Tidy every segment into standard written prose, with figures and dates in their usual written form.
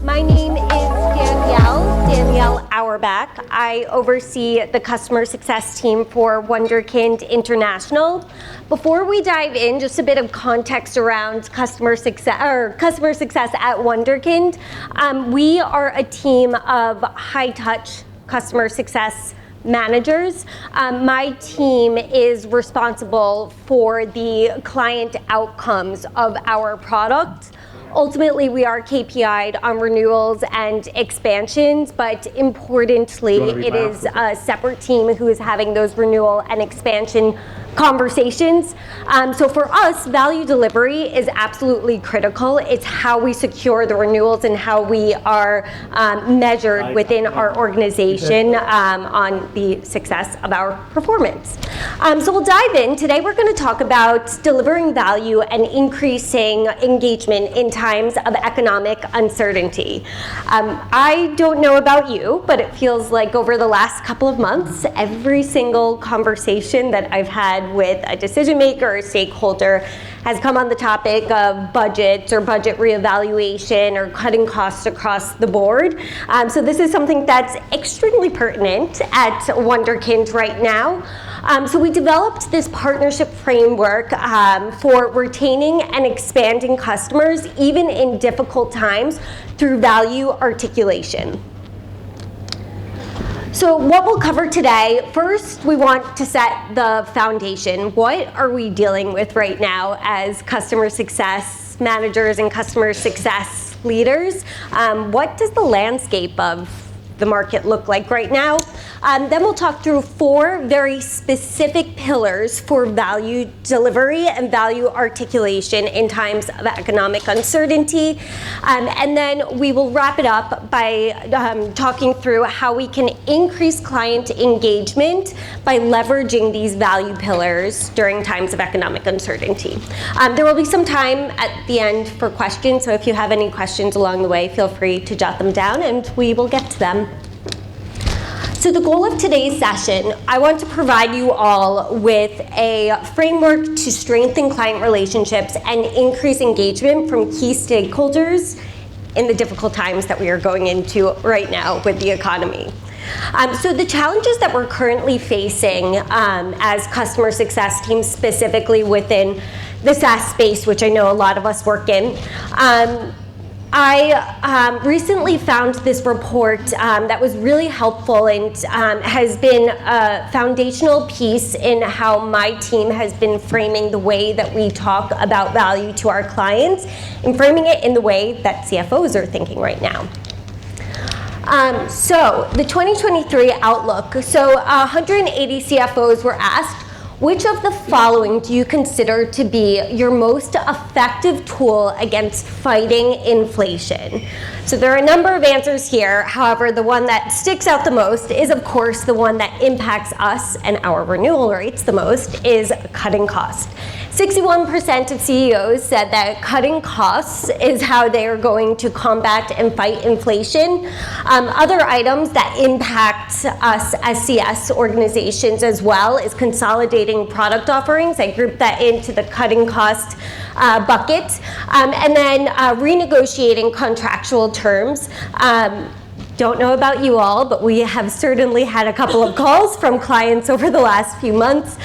My name is Danielle Auerbach. I oversee the customer success team for Wunderkind International. Before we dive in, just a bit of context around customer success at Wunderkind. We are a team of high-touch customer success managers. My team is responsible for the client outcomes of our product. Ultimately, we are KPI'd on renewals and expansions, but importantly, it is a separate team who is having those renewal and expansion conversations. So for us, value delivery is absolutely critical. It's how we secure the renewals and how we are measured within our organization on the success of our performance. So we'll dive in. Today we're going to talk about delivering value and increasing engagement in times of economic uncertainty. I don't know about you, but it feels like over the last couple of months, every single conversation that I've had with a decision maker or stakeholder has come on the topic of budgets or budget reevaluation or cutting costs across the board. So this is something that's extremely pertinent at Wunderkind right now. So we developed this partnership framework for retaining and expanding customers even in difficult times through value articulation. So what we'll cover today, first we want to set the foundation. What are we dealing with right now as customer success managers and customer success leaders? What does the landscape of the market look like right now? Then we'll talk through 4 very specific pillars for value delivery and value articulation in times of economic uncertainty. And then we will wrap it up by talking through how we can increase client engagement by leveraging these value pillars during times of economic uncertainty. There will be some time at the end for questions, so if you have any questions along the way, feel free to jot them down and we will get to them. So the goal of today's session, I want to provide you all with a framework to strengthen client relationships and increase engagement from key stakeholders in the difficult times that we are going into right now with the economy. So the challenges that we're currently facing as customer success teams, specifically within the SaaS space, which I know a lot of us work in, I recently found this report that was really helpful and has been a foundational piece in how my team has been framing the way that we talk about value to our clients and framing it in the way that CFOs are thinking right now. So the 2023 outlook. So 180 CFOs were asked, which of the following do you consider to be your most effective tool against fighting inflation? So there are a number of answers here. However, the one that sticks out the most is, of course, the one that impacts us and our renewal rates the most is cutting costs. 61% of CEOs said that cutting costs is how they are going to combat and fight inflation. Other items that impact us as CS organizations as well is consolidating product offerings. I grouped that into the cutting cost bucket. And then renegotiating contractual terms. Don't know about you all, but we have certainly had a couple of calls from clients over the last few months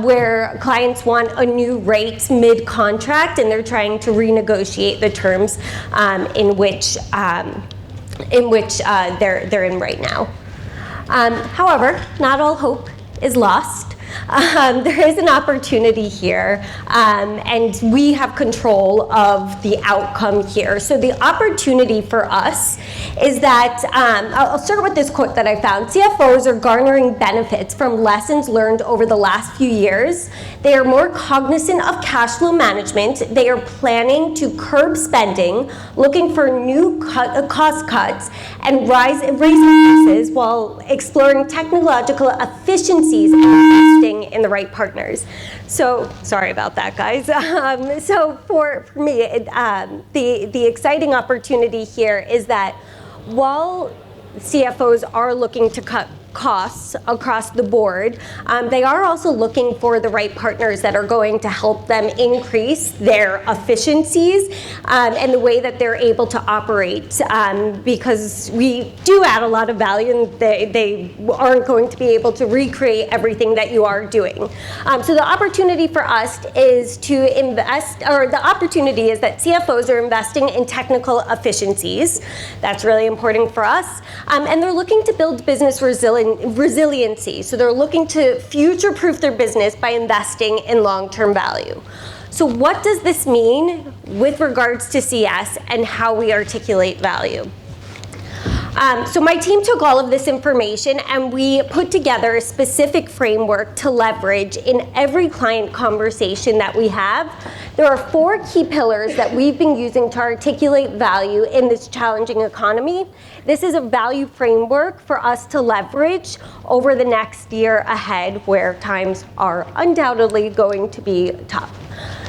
where clients want a new rate mid-contract and they're trying to renegotiate the terms in which they're in right now. However, not all hope is lost. There is an opportunity here, and we have control of the outcome here. So the opportunity for us is that, I'll start with this quote that I found. CFOs are garnering benefits from lessons learned over the last few years. They are more cognizant of cash flow management. They are planning to curb spending, looking for new cost cuts, and raising prices while exploring technological efficiencies and investing in the right partners. So, sorry about that, guys. So for me, the exciting opportunity here is that while CFOs are looking to cut costs across the board, they are also looking for the right partners that are going to help them increase their efficiencies and the way that they're able to operate, because we do add a lot of value and they aren't going to be able to recreate everything that you are doing. So the opportunity for us is to invest, or the opportunity is that CFOs are investing in technical efficiencies. That's really important for us. And they're looking to build business resiliency. So they're looking to future-proof their business by investing in long-term value. So what does this mean with regards to CS and how we articulate value? So my team took all of this information and we put together a specific framework to leverage in every client conversation that we have. There are 4 key pillars that we've been using to articulate value in this challenging economy. This is a value framework for us to leverage over the next year ahead, where times are undoubtedly going to be tough.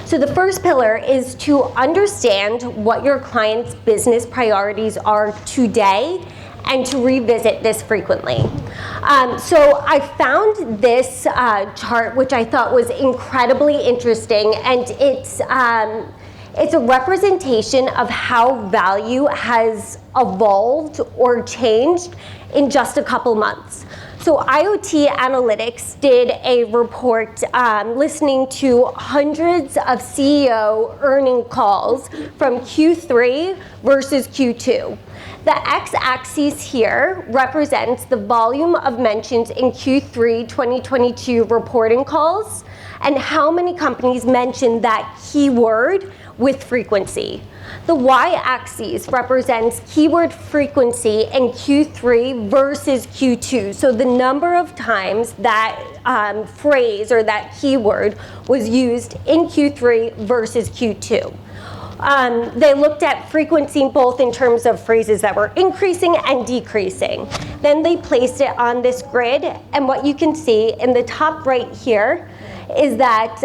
So the first pillar is to understand what your client's business priorities are today and to revisit this frequently. So I found this chart, which I thought was incredibly interesting, and it's a representation of how value has evolved or changed in just a couple months. So IoT Analytics did a report listening to hundreds of CEO earning calls from Q3 versus Q2. The x-axis here represents the volume of mentions in Q3 2022 reporting calls and how many companies mentioned that keyword with frequency. The y-axis represents keyword frequency in Q3 versus Q2. So the number of times that phrase or that keyword was used in Q3 versus Q2. They looked at frequency both in terms of phrases that were increasing and decreasing. Then they placed it on this grid, and what you can see in the top right here is that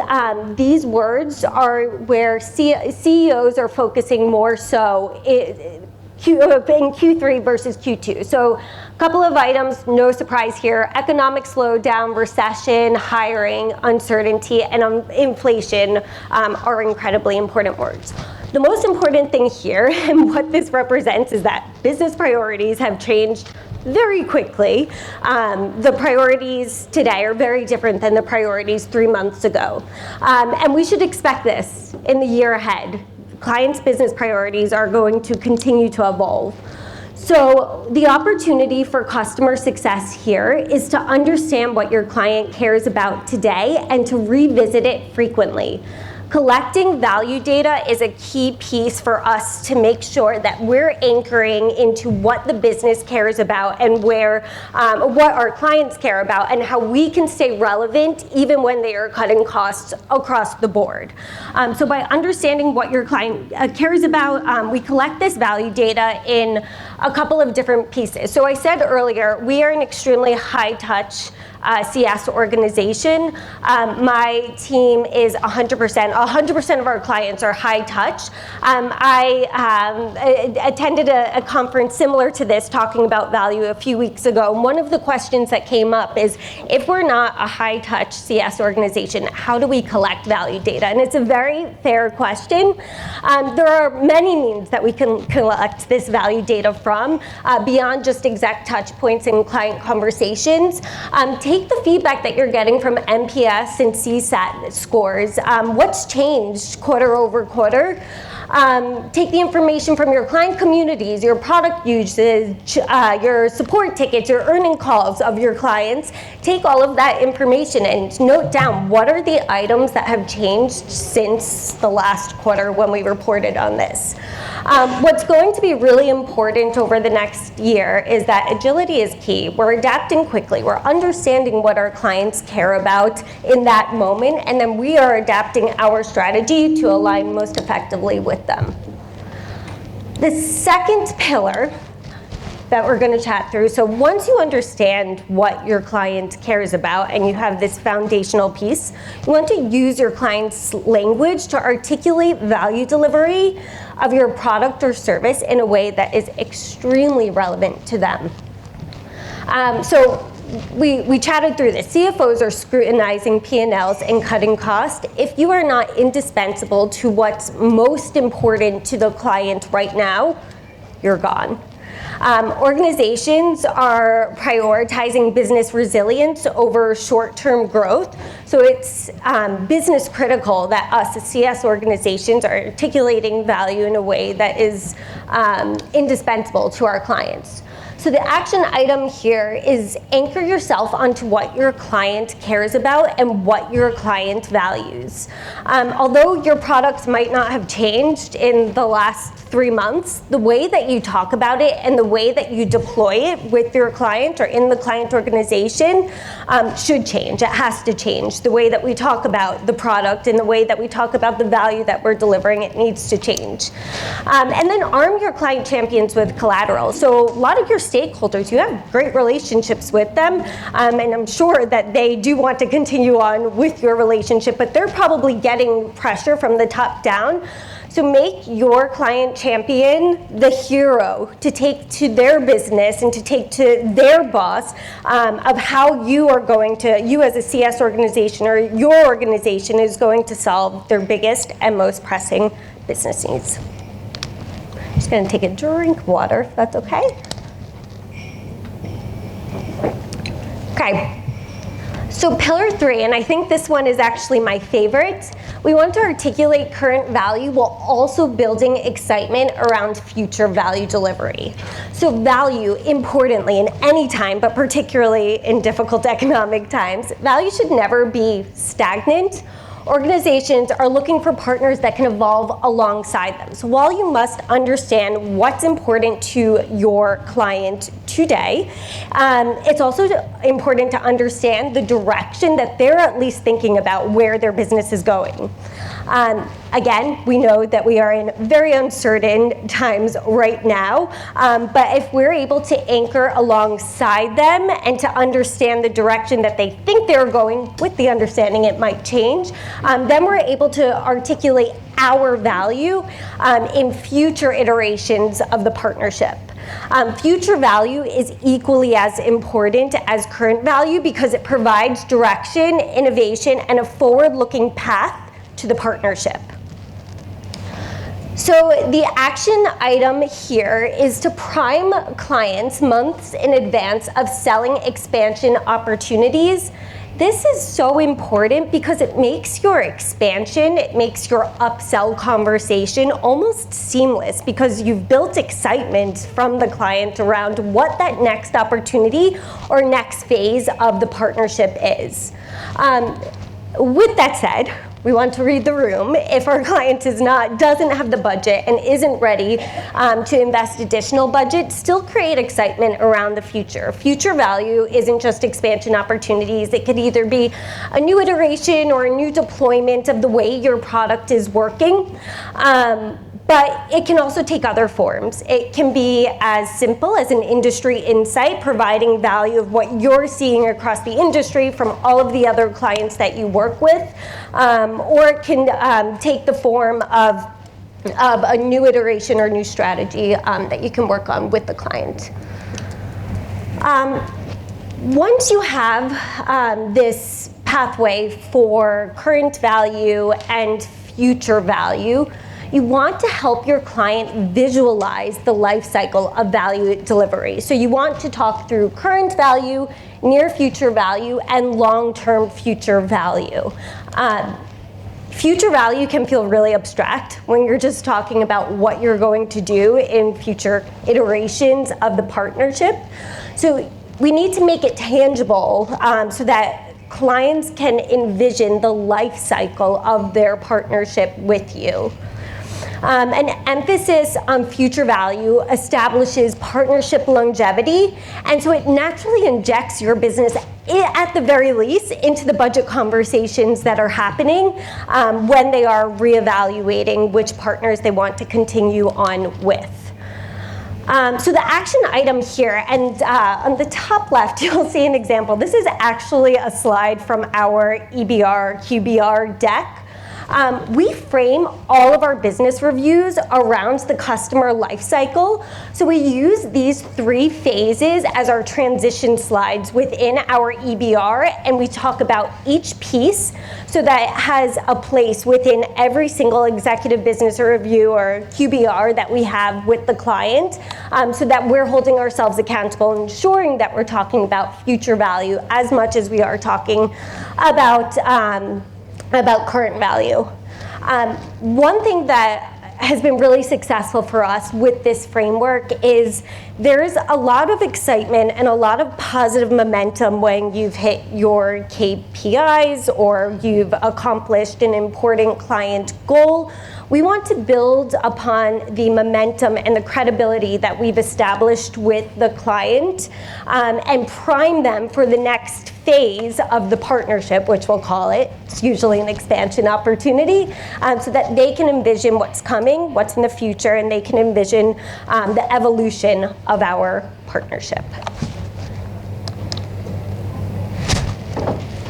these words are where CEOs are focusing more so in Q3 versus Q2. So a couple of items, no surprise here: economic slowdown, recession, hiring, uncertainty, and inflation are incredibly important words. The most important thing here, and what this represents, is that business priorities have changed very quickly. The priorities today are very different than the priorities 3 months ago. And we should expect this in the year ahead. Clients' business priorities are going to continue to evolve. So the opportunity for customer success here is to understand what your client cares about today and to revisit it frequently. Collecting value data is a key piece for us to make sure that we're anchoring into what the business cares about and where what our clients care about and how we can stay relevant even when they are cutting costs across the board. So by understanding what your client cares about, we collect this value data in a couple of different pieces. So I said earlier, we are an extremely high-touch CS organization. My team is 100% of our clients are high touch. I attended a conference similar to this talking about value a few weeks ago. And one of the questions that came up is, if we're not a high touch CS organization, how do we collect value data? And it's a very fair question. There are many means that we can collect this value data from, beyond just exact touch points and client conversations. Take the feedback that you're getting from NPS and CSAT scores. What's changed quarter over quarter? Take the information from your client communities, your product usage, your support tickets, your earning calls of your clients. Take all of that information and note down what are the items that have changed since the last quarter when we reported on this. What's going to be really important over the next year is that agility is key. We're adapting quickly. We're understanding what our clients care about in that moment, and then we are adapting our strategy to align most effectively with them. The second pillar that we're going to chat through, so once you understand what your client cares about and you have this foundational piece, you want to use your client's language to articulate value delivery of your product or service in a way that is extremely relevant to them. So we chatted through this. CFOs are scrutinizing P&Ls and cutting costs. If you are not indispensable to what's most important to the client right now, you're gone. Organizations are prioritizing business resilience over short-term growth. So it's business critical that us as CS organizations are articulating value in a way that is indispensable to our clients. So the action item here is anchor yourself onto what your client cares about and what your client values. Although your products might not have changed in the last 3 months, the way that you talk about it and the way that you deploy it with your client or in the client organization should change. It has to change. The way that we talk about the product and the way that we talk about the value that we're delivering, it needs to change. And then arm your client champions with collateral. So a lot of your stakeholders, you have great relationships with them, and I'm sure that they do want to continue on with your relationship, but they're probably getting pressure from the top down. So make your client champion the hero to take to their business and to take to their boss of how you are going to, you as a CS organization or your organization is going to solve their biggest and most pressing business needs. I'm just going to take a drink of water, if that's okay. Okay. So pillar 3, and I think this one is actually my favorite, we want to articulate current value while also building excitement around future value delivery. So value, importantly, in any time, but particularly in difficult economic times, value should never be stagnant. Organizations are looking for partners that can evolve alongside them. So while you must understand what's important to your client today, it's also important to understand the direction that they're at least thinking about where their business is going. Again, we know that we are in very uncertain times right now, but if we're able to anchor alongside them and to understand the direction that they think they're going, with the understanding it might change, then we're able to articulate our value in future iterations of the partnership. Future value is equally as important as current value because it provides direction, innovation, and a forward-looking path to the partnership. So the action item here is to prime clients months in advance of selling expansion opportunities. This is so important because it makes your expansion, it makes your upsell conversation almost seamless because you've built excitement from the client around what that next opportunity or next phase of the partnership is. With that said, we want to read the room. If our client doesn't have the budget and isn't ready to invest additional budget, still create excitement around the future. Future value isn't just expansion opportunities. It could either be a new iteration or a new deployment of the way your product is working. But it can also take other forms. It can be as simple as an industry insight, providing value of what you're seeing across the industry from all of the other clients that you work with, or it can take the form of a new iteration or new strategy that you can work on with the client. Once you have this pathway for current value and future value, you want to help your client visualize the life cycle of value delivery. So you want to talk through current value, near future value, and long-term future value. Future value can feel really abstract when you're just talking about what you're going to do in future iterations of the partnership. So we need to make it tangible so that clients can envision the life cycle of their partnership with you. An emphasis on future value establishes partnership longevity, and so it naturally injects your business, at the very least, into the budget conversations that are happening when they are reevaluating which partners they want to continue on with. So the action item here, and on the top left, you'll see an example. This is actually a slide from our EBR, QBR deck. We frame all of our business reviews around the customer life cycle. So we use these 3 phases as our transition slides within our EBR, and we talk about each piece so that it has a place within every single executive business review or QBR that we have with the client, so that we're holding ourselves accountable and ensuring that we're talking about future value as much as we are talking about current value. One thing that has been really successful for us with this framework is there's a lot of excitement and a lot of positive momentum when you've hit your KPIs or you've accomplished an important client goal. We want to build upon the momentum and the credibility that we've established with the client, and prime them for the next phase of the partnership, which we'll call it. It's usually an expansion opportunity, so that they can envision what's coming, what's in the future, and they can envision the evolution of our partnership.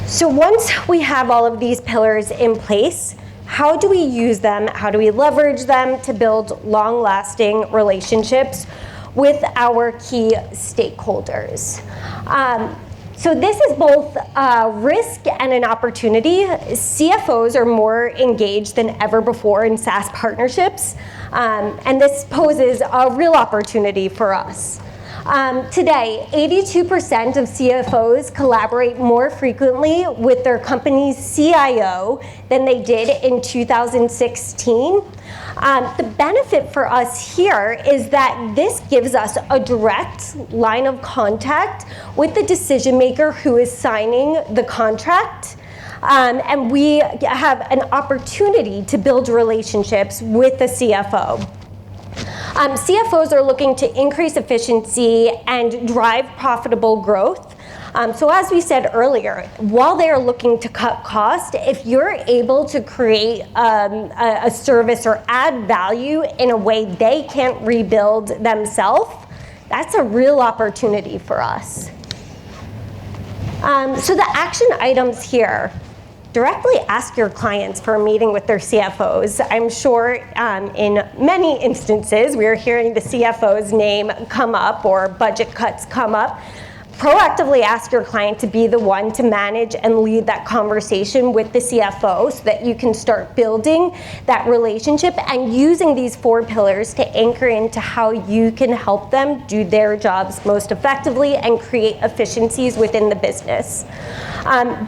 So once we have all of these pillars in place, how do we use them? How do we leverage them to build long-lasting relationships with our key stakeholders? So this is both a risk and an opportunity. CFOs are more engaged than ever before in SaaS partnerships, and this poses a real opportunity for us. Today, 82% of CFOs collaborate more frequently with their company's CIO than they did in 2016. The benefit for us here is that this gives us a direct line of contact with the decision maker who is signing the contract. And we have an opportunity to build relationships with the CFO. CFOs are looking to increase efficiency and drive profitable growth. So as we said earlier, while they are looking to cut cost, if you're able to create a service or add value in a way they can't rebuild themselves, that's a real opportunity for us. So the action items here. Directly ask your clients for a meeting with their CFOs. I'm sure in many instances we are hearing the CFO's name come up or budget cuts come up. Proactively ask your client to be the one to manage and lead that conversation with the CFO so that you can start building that relationship and using these 4 pillars to anchor into how you can help them do their jobs most effectively and create efficiencies within the business.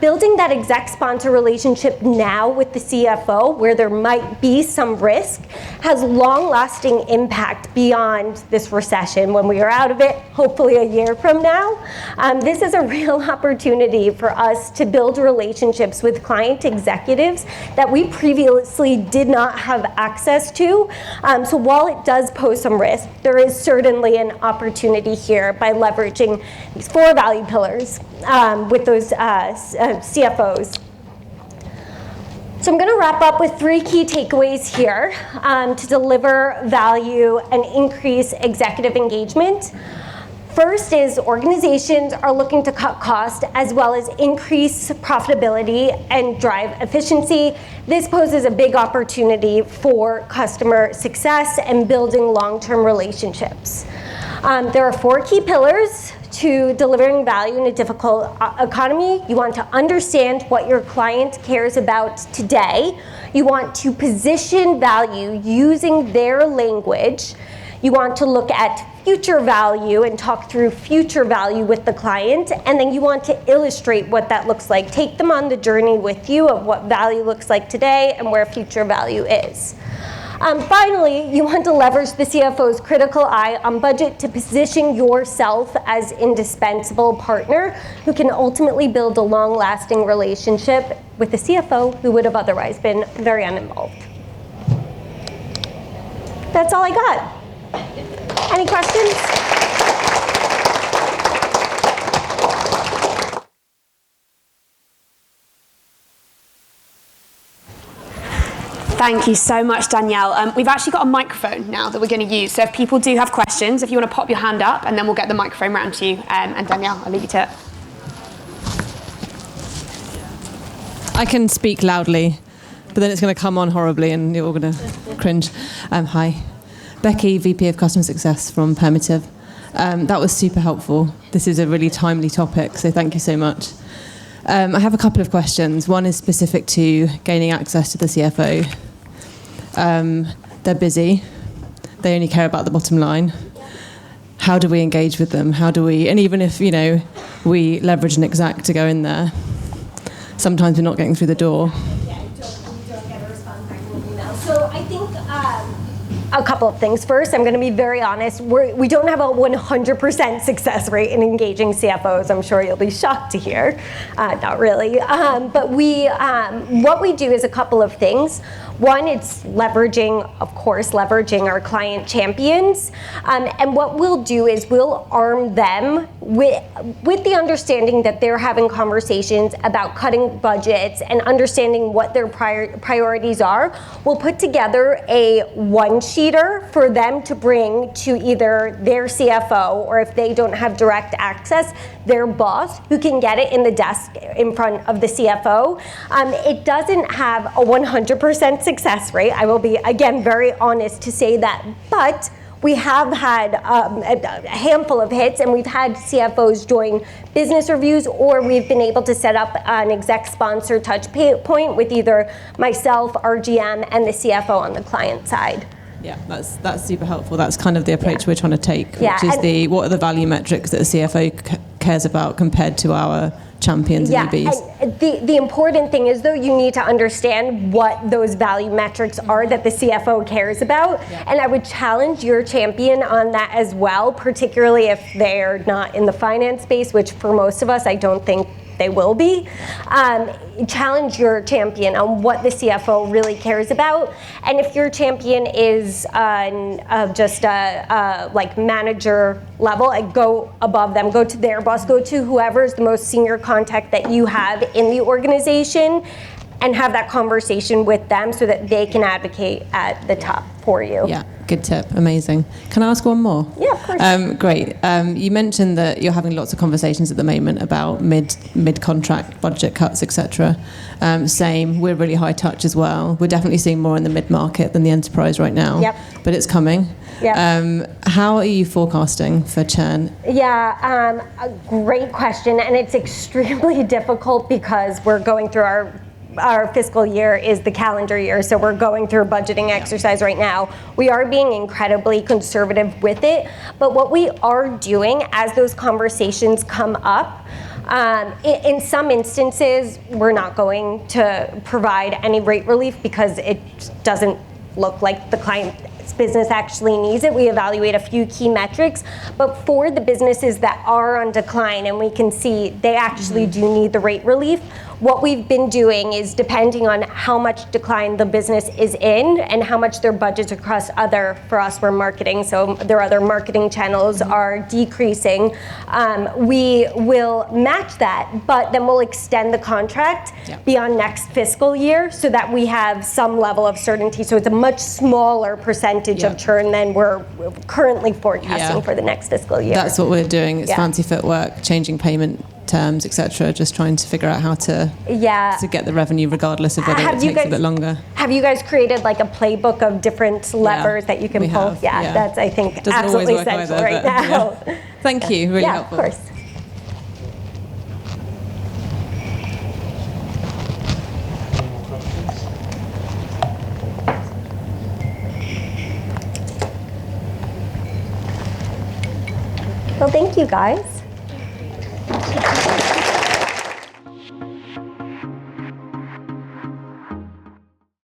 Building that exec sponsor relationship now with the CFO, where there might be some risk, has long-lasting impact beyond this recession when we are out of it, hopefully a year from now. This is a real opportunity for us to build relationships with client executives that we previously did not have access to. So while it does pose some risk, there is certainly an opportunity here by leveraging these 4 value pillars with those CFOs. So I'm going to wrap up with 3 key takeaways here to deliver value and increase executive engagement. First is organizations are looking to cut cost as well as increase profitability and drive efficiency. This poses a big opportunity for customer success and building long-term relationships. There are 4 key pillars to delivering value in a difficult economy. You want to understand what your client cares about today. You want to position value using their language. You want to look at future value and talk through future value with the client, and then you want to illustrate what that looks like. Take them on the journey with you of what value looks like today and where future value is. Finally, you want to leverage the CFO's critical eye on budget to position yourself as indispensable partner who can ultimately build a long-lasting relationship with the CFO who would have otherwise been very uninvolved. That's all I got. Any questions? Thank you so much, Danielle. We've actually got a microphone now that we're going to use. So if people do have questions, if you want to pop your hand up, and then we'll get the microphone round to you. And Danielle, I'll leave you to it. I can speak loudly. but then it's going to come on horribly and you're all going to cringe. Hi. Becky, VP of Customer Success from Permitive. That was super helpful. This is a really timely topic, so thank you so much. I have a couple of questions. One is specific to gaining access to the CFO. They're busy. They only care about the bottom line. How do we engage with them? How do we, and even if, we leverage an exec to go in there, sometimes we're not getting through the door. Yeah, we don't get a response back from an email. So I think a couple of things. First, I'm going to be very honest. We don't have a 100% success rate in engaging CFOs. I'm sure you'll be shocked to hear. Not really. But what we do is a couple of things. One, it's leveraging our client champions. And what we'll do is we'll arm them with the understanding that they're having conversations about cutting budgets and understanding what their priorities are. We'll put together a one-sheeter for them to bring to either their CFO, or if they don't have direct access, their boss, who can get it in the desk in front of the CFO. It doesn't have a 100% success rate. I will be, again, very honest to say that, but we have had a handful of hits, and we've had CFOs join business reviews, or we've been able to set up an exec sponsor touch point with either myself, our GM, and the CFO on the client side. Yeah, that's super helpful. That's kind of the approach we're trying to take, which is what are the value metrics that a CFO cares about compared to our champions and EBs. And the important thing is, though, you need to understand what those value metrics are that the CFO cares about. Yeah. And I would challenge your champion on that as well, particularly if they're not in the finance space, which for most of us, I don't think they will be. Challenge your champion on what the CFO really cares about. And if your champion is just like manager level, go above them, go to their boss, go to whoever's the most senior contact that you have in the organization, and have that conversation with them so that they can advocate at the top for you. Yeah, good tip, amazing. Can I ask one more? Yeah, of course. Great. You mentioned that you're having lots of conversations at the moment about mid-contract budget cuts, etc. Same, we're really high touch as well. We're definitely seeing more in the mid-market than the enterprise right now. Yep. But it's coming. Yep. How are you forecasting for churn? Yeah, a great question, and it's extremely difficult because we're going through our fiscal year is the calendar year, so we're going through a budgeting exercise right now. We are being incredibly conservative with it, but what we are doing as those conversations come up, in some instances, we're not going to provide any rate relief because it doesn't look like the client's business actually needs it. We evaluate a few key metrics, but for the businesses that are on decline and we can see they actually do need the rate relief, what we've been doing is, depending on how much decline the business is in and how much their budgets across for us, we're marketing, so their other marketing channels are decreasing, we will match that, but then we'll extend the contract beyond next fiscal year so that we have some level of certainty. So it's a much smaller percentage of churn than we're currently forecasting for the next fiscal year. That's what we're doing. It's fancy footwork, changing payment terms, etc. Just trying to figure out how to get the revenue, regardless of whether it takes a bit longer. Have you guys created like a playbook of different levers that you can pull? That's, I think, doesn't absolutely always work essential either, right now. Thank you, really helpful. Of course. Well, thank you, guys.